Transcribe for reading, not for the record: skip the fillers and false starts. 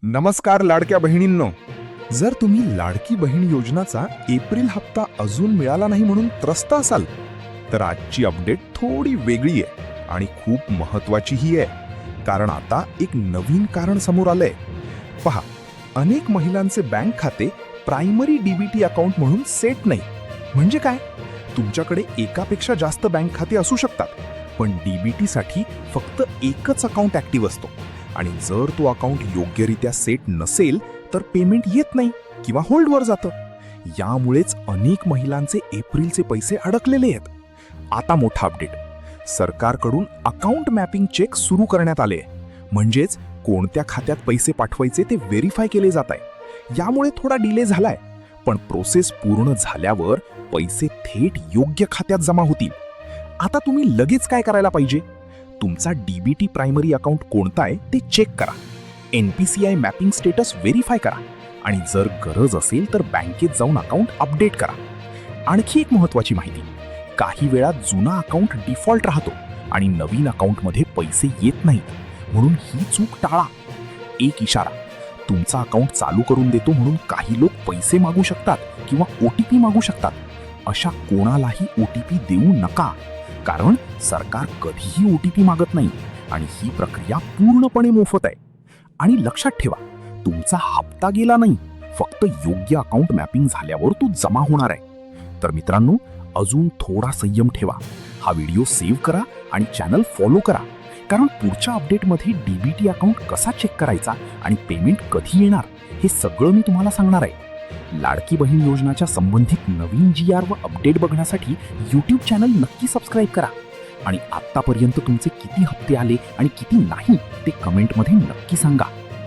नमस्कार लाडक्या बहिणींनो. जर तुम्ही लाडकी बहीण योजनाचा एप्रिल हप्ता अजून मिळाला नाही म्हणून त्रस्त असाल तर आजची अपडेट थोडी वेगळी आहे आणि खूप महत्वाचीही आहे. कारण आता एक नवीन कारण समोर आलंय. पहा, अनेक महिलांचे बँक खाते प्रायमरी डीबीटी अकाउंट म्हणून सेट नाही. म्हणजे काय? तुमच्याकडे एकापेक्षा जास्त बँक खाते असू शकतात, पण डीबीटी साठी फक्त एकच अकाउंट ऍक्टिव्ह असतो. आणि जर तो अकाउंट योग्यरित्या सेट नसेल तर पेमेंट येत नाही किंवा होल्डवर जातं. यामुळेच अनेक महिलांचे एप्रिलचे पैसे अडकलेले आहेत. आता मोठा अपडेट, सरकारकडून अकाउंट मॅपिंग चेक सुरू करण्यात आले. म्हणजेच कोणत्या खात्यात पैसे पाठवायचे ते व्हेरीफाय केले जात आहे. यामुळे थोडा डिले झालाय, पण प्रोसेस पूर्ण झाल्यावर पैसे थेट योग्य खात्यात जमा होतील. आता तुम्ही लगेच काय करायला पाहिजे? तुमचा डीबीटी प्रायमरी अकाउंट कोणता आहे ते चेक करा, NPCI मॅपिंग स्टेटस व्हेरीफाय करा आणि जर गरज असेल तर बँकेत जाऊन अकाउंट अपडेट करा. आणखी एक महत्त्वाची माहिती, काही वेळा जुना अकाउंट डिफॉल्ट राहतो आणि नवीन अकाउंटमध्ये पैसे येत नाहीत, म्हणून ही चूक टाळा. एक इशारा, तुमचा अकाउंट चालू करून देतो म्हणून काही लोक पैसे मागू शकतात किंवा OTP मागू शकतात. अशा कोणालाही OTP देऊ नका, कारण सरकार कधीही OTP मागत नाही आणि ही प्रक्रिया पूर्णपणे मोफत आहे. आणि लक्षात ठेवा, तुमचा हप्ता गेला नाही, फक्त योग्य अकाउंट मॅपिंग झाल्यावर तो जमा होणार आहे. तर मित्रांनो, अजून थोडा संयम ठेवा, हा व्हिडिओ सेव्ह करा आणि चॅनल फॉलो करा, कारण पुढच्या अपडेटमध्ये डीबीटी अकाउंट कसा चेक करायचा आणि पेमेंट कधी येणार हे सगळं मी तुम्हाला सांगणार आहे. लाडकी बहीण योजनाच्या संबंधित नवीन GR व अपडेट बघण्यासाठी YouTube चॅनल नक्की सबस्क्राईब करा. आणि आत्तापर्यंत तुमचे किती हप्ते आले आणि किती नाही ते कमेंटमध्ये नक्की सांगा.